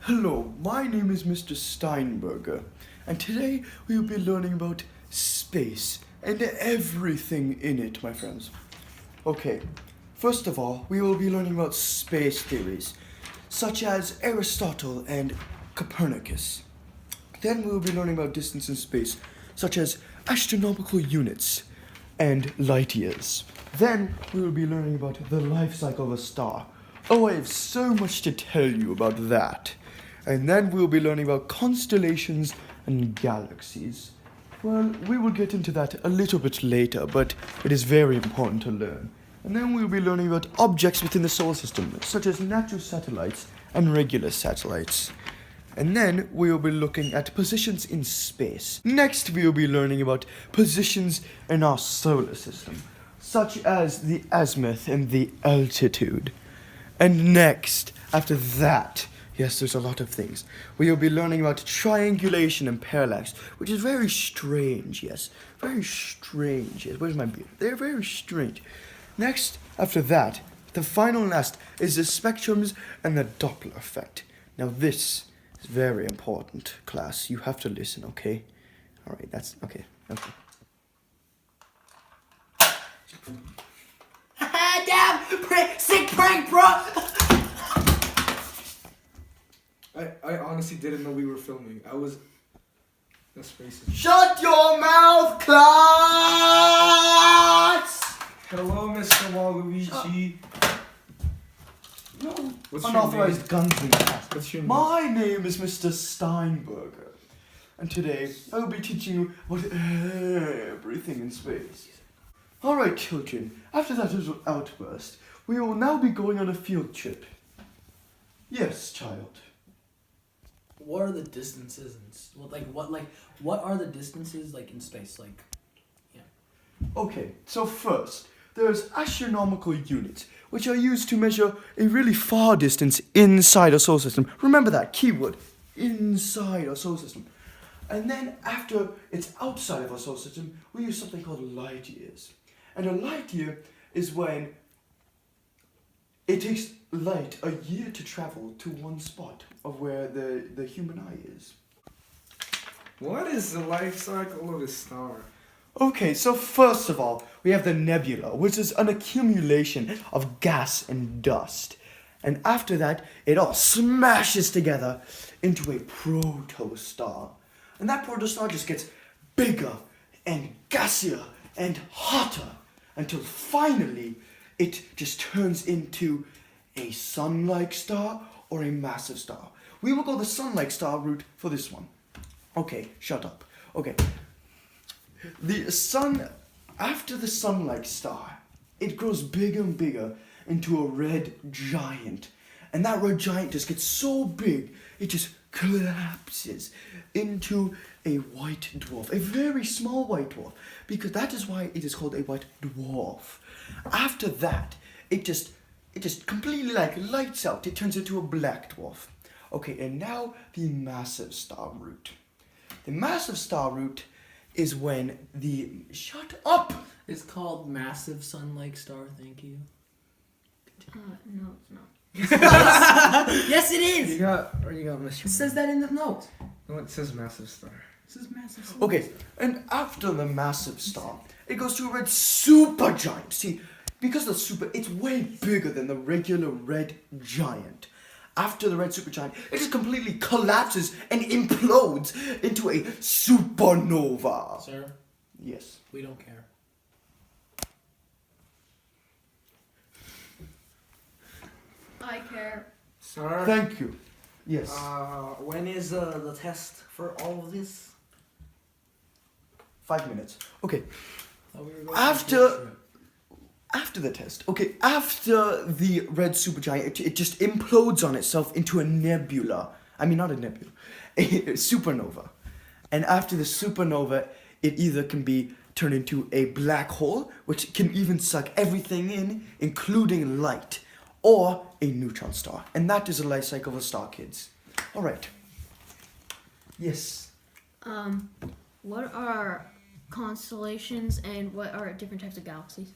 Hello, my name is Mr. Steinberger, and today we will be learning about space and everything in it, my friends. Okay, first of all, we will be learning about space theories, such as Aristotle and Copernicus. Then we will be learning about distance in space, such as astronomical units and light years. Then we will be learning about the life cycle of a star. Oh, I have so much to tell you about that. And then we'll be learning about constellations and galaxies. Well, we will get into that a little bit later, but it is very important to learn. And then we'll be learning about objects within the solar system, such as natural satellites and regular satellites. And then we will be looking at positions in space. Next, we will be learning about positions in our solar system, such as the azimuth and the altitude. And next, after that, yes, there's a lot of things. We will be learning about triangulation and parallax, which is very strange, yes. Very strange, yes. Where's my beard? They're very strange. Next, after that, the final and last is the spectrums and the Doppler effect. Now this is very important, class. You have to listen, okay? Alright, that's, okay. Damn! Sick prank, bro! I honestly didn't know we were filming. That's racist. Shut your mouth, class! Hello, Mr. Waluigi. No. What's your Unauthorized name? guns in class. What's your name? My name is Mr. Steinberger, and today I will be teaching you about everything in space. Alright, children, after that little outburst, we will now be going on a field trip. Yes, child. What are the distances what are the distances in space? Okay, so first, there's astronomical units, which are used to measure a really far distance inside our solar system. Remember that keyword, inside our solar system. And then after it's outside of our solar system, we use something called light years. And a light year is when it takes light a year to travel to one spot of where the human eye is. What is the life cycle of a star? Okay, so first of all, we have the nebula, which is an accumulation of gas and dust. And after that, it all smashes together into a protostar. And that protostar just gets bigger and gassier and hotter until finally it just turns into a sun-like star or a massive star. We will go the sun-like star route for this one. Okay, shut up. Okay. The sun, after the sun-like star, it grows bigger and bigger into a red giant. And that red giant just gets so big, it just collapses into a white dwarf, a very small white dwarf, because that is why it is called a white dwarf. After that, it just completely lights out. It turns into a black dwarf. Okay, and now the massive star route. The massive star route is when the... Shut up! It's called massive sun-like star, thank you. No, it's not. Yes, it is! You got Mr. It says that in the note. No, it says massive star. It says massive sun. Okay, and after the massive star, it goes to a red supergiant. See, because the super, it's way bigger than the regular red giant. After the red supergiant, it just completely collapses and implodes into a supernova. Sir, Yes. we don't care. I care. Sir? Thank you. Yes. When is the test for all of this? 5 minutes. Okay. Thought we were going on a field trip. After the test, okay, after the red supergiant, it just implodes on itself into a nebula. I mean, not a nebula, a supernova. And after the supernova, it either can be turned into a black hole, which can even suck everything in, including light, or a neutron star. And that is the life cycle of a star, kids. All right. Yes. What are constellations and what are different types of galaxies?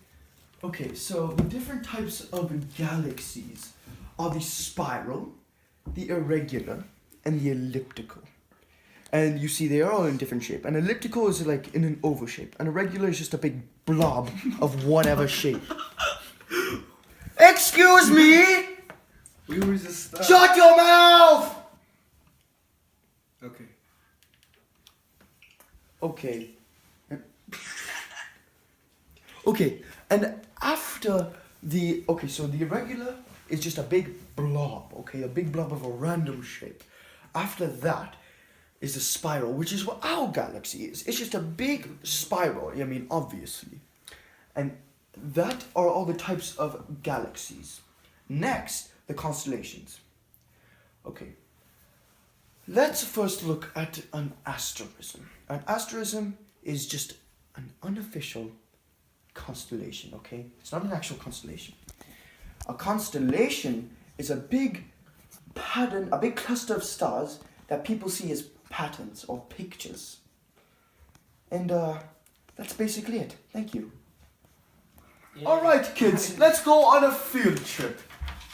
Okay, so the different types of galaxies are the spiral, the irregular, and the elliptical. And you see they are all in different shape. An elliptical is like in an oval shape. And a regular is just a big blob of whatever shape. Excuse me! We were just. Shut your mouth! Okay. Okay. Okay, and after the... Okay, so the irregular is just a big blob, okay? A big blob of a random shape. After that is the spiral, which is what our galaxy is. It's just a big spiral, I mean, obviously. And that are all the types of galaxies. Next, the constellations. Okay. Let's first look at an asterism. An asterism is just an unofficial constellation, okay? It's not an actual constellation. A constellation is a big pattern, a big cluster of stars that people see as patterns or pictures. And that's basically it. Thank you. Yeah. Alright kids, let's go on a field trip.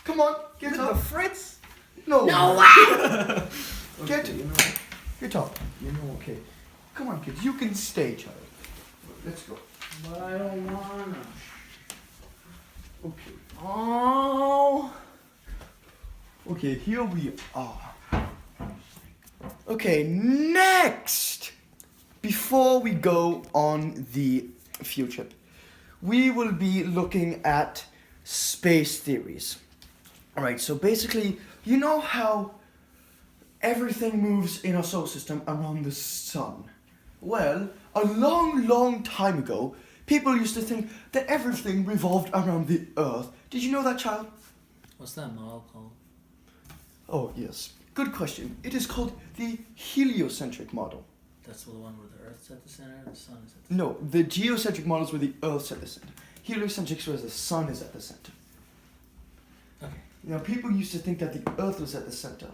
Come on, get up. Fritz? No. No Get Okay, you know what? Get up. You know, okay. Come on kids, you can stay, child. Let's go. But I don't wanna. Okay. Oh. Okay, here we are. Okay, next! Before we go on the field trip, we will be looking at space theories. Alright, so basically, you know how everything moves in our solar system around the sun? Well, a long, long time ago, people used to think that everything revolved around the Earth. Did you know that, child? What's that model called? Oh, yes. Good question. It is called the heliocentric model. That's the one where the Earth's at the center and the sun is at the center. No, the geocentric model is where the Earth's at the center. Heliocentric is where the sun is at the center. Okay. Now, people used to think that the Earth was at the center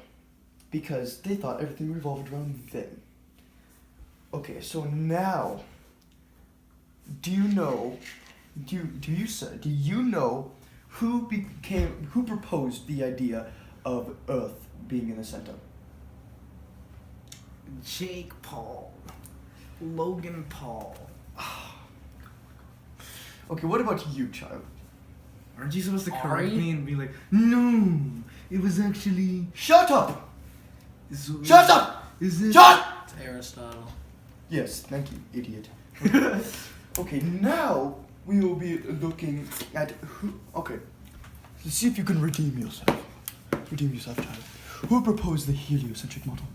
because they thought everything revolved around them. Okay, so now, do you know who proposed the idea of Earth being in the center? Jake Paul. Logan Paul. Okay, what about you, child? Aren't you supposed to Are correct you? me and be like, no, it was actually. Shut up! Is, Shut up! Is it? Shut! It's Aristotle. Yes, thank you, idiot. Okay, now we will be looking at who. Okay, let's see if you can redeem yourself. Redeem yourself, child. Who proposed the heliocentric model?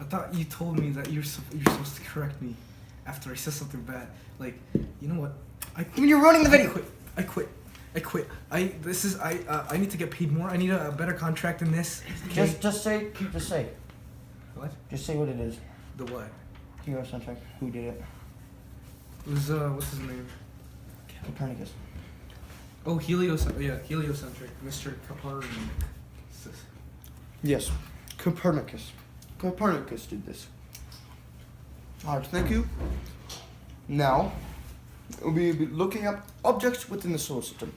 I thought you told me that you're supposed to correct me after I said something bad. Like, you know what? When you're running the video. I quit. I need to get paid more. I need a better contract than this. Okay? Just say What? Just say what it is. The what? Heliocentric. Who did it? It was what's his name? Copernicus. Oh, heliocentric, Mr. Copernicus. Yes, Copernicus. Copernicus did this. Alright, thank you. Now, we'll be looking at objects within the solar system.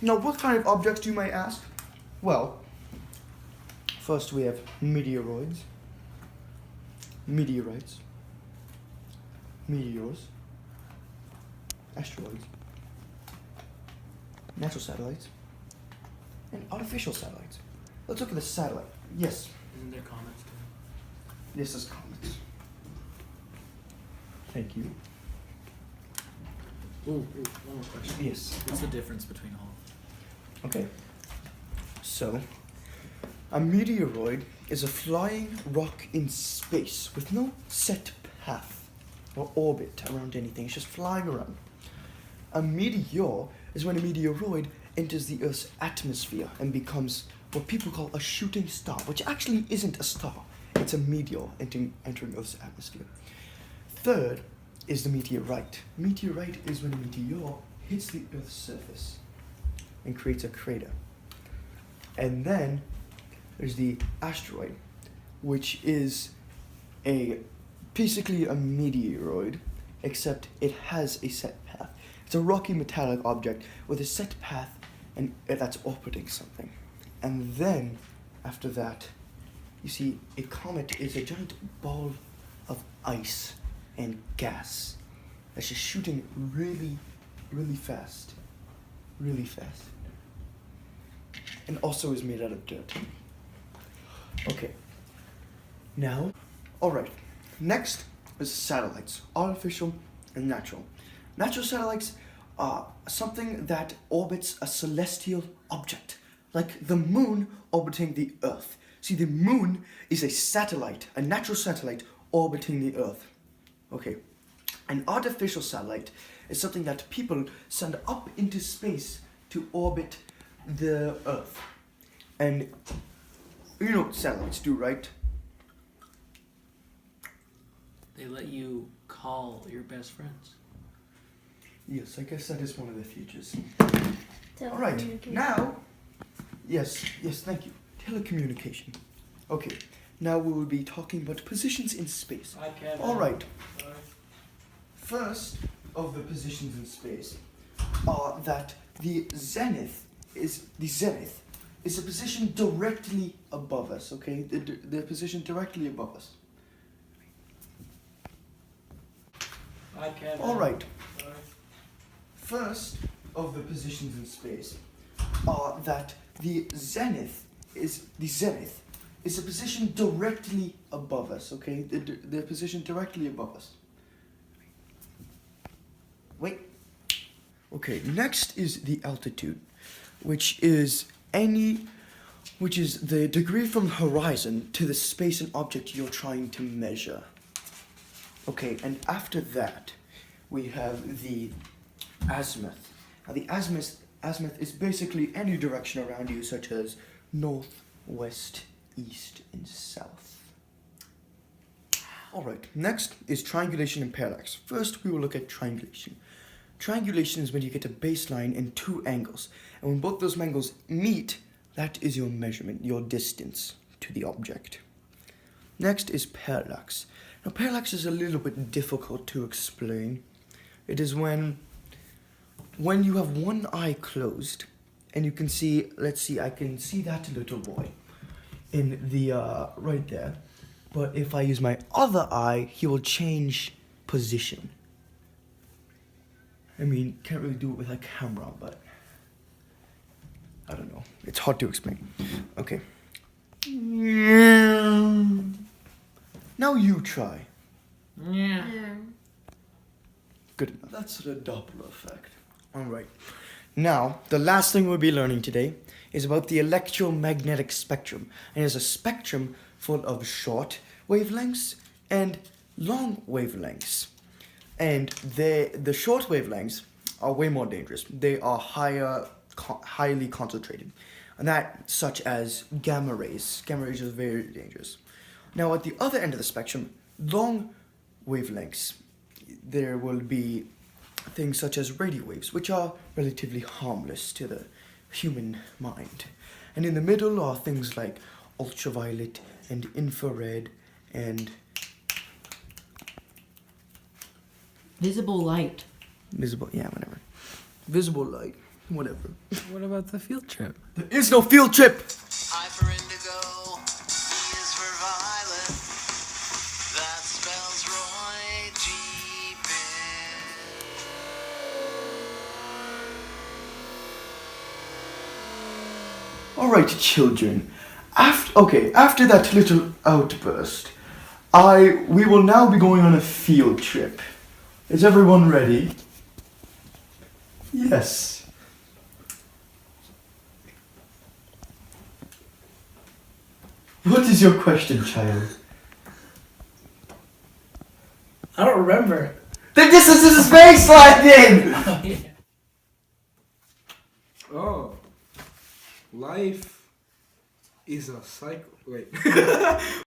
Now, what kind of objects, you may ask? Well, first we have meteoroids, meteorites, meteors, asteroids, natural satellites, and artificial satellites. Let's look at the satellite. Yes. Isn't there comments too? This is comets. Thank you. Ooh, one more question. Yes. What's the difference between all? Okay. So, a meteoroid is a flying rock in space with no set path or orbit around anything. It's just flying around. A meteor is when a meteoroid enters the Earth's atmosphere and becomes what people call a shooting star, which actually isn't a star. It's a meteor entering Earth's atmosphere. Third is the meteorite. Meteorite is when a meteor hits the Earth's surface and creates a crater. And then there's the asteroid, which is basically a meteoroid, except it has a set path. It's a rocky metallic object with a set path and that's orbiting something. And then, after that, You see, a comet is a giant ball of ice and gas that's just shooting really, really fast. Really fast. And also is made out of dirt. Okay. Now, alright. Next is satellites. Artificial and natural. Natural satellites are something that orbits a celestial object, like the moon orbiting the Earth. See, the moon is a satellite, a natural satellite orbiting the Earth. Okay. An artificial satellite is something that people send up into space to orbit the Earth. And you know what satellites do, right? They let you call your best friends. Yes, I guess that is one of the features. Telecommunication. Alright, now, yes, thank you. Telecommunication. Okay, now we will be talking about positions in space. Hi, Kevin. Alright, first of the positions in space are that the zenith is a position directly above us, okay? The position directly above us. Hi, Kevin. Alright, first of the positions in space are that the zenith is a position directly above us, okay? The position directly above us. Wait. Okay, next is the altitude, which is the degree from the horizon to the space and object you're trying to measure. Okay, and after that, we have the azimuth. Now, the azimuth is basically any direction around you, such as north, west, east, and south. Alright, next is triangulation and parallax. First, we will look at triangulation. Triangulation is when you get a baseline and two angles. And when both those angles meet, that is your measurement, your distance to the object. Next is parallax. Now, parallax is a little bit difficult to explain. It is when you have one eye closed and you can see, let's see, I can see that little boy in the, right there. But if I use my other eye, he will change position. I mean, can't really do it with a camera, but I don't know. It's hard to explain. Okay. Now you try. Yeah. Good enough. That's the Doppler effect. Alright. Now, the last thing we'll be learning today is about the electromagnetic spectrum. And it's a spectrum full of short wavelengths and long wavelengths. And the short wavelengths are way more dangerous. They are highly concentrated. And that, such as gamma rays. Gamma rays are very dangerous. Now, at the other end of the spectrum, long wavelengths, there will be things such as radio waves, which are relatively harmless to the human mind. And in the middle are things like ultraviolet and infrared and Visible light. visible light, whatever. What about the field trip? There is no field trip! I for indigo, E is for violet. That spells Roy G. Alright, children. After that little outburst, we will now be going on a field trip. Is everyone ready? Yes. What is your question, child? I don't remember. Then this is a space slide then! Oh, yeah. Oh, life is a cycle. Wait.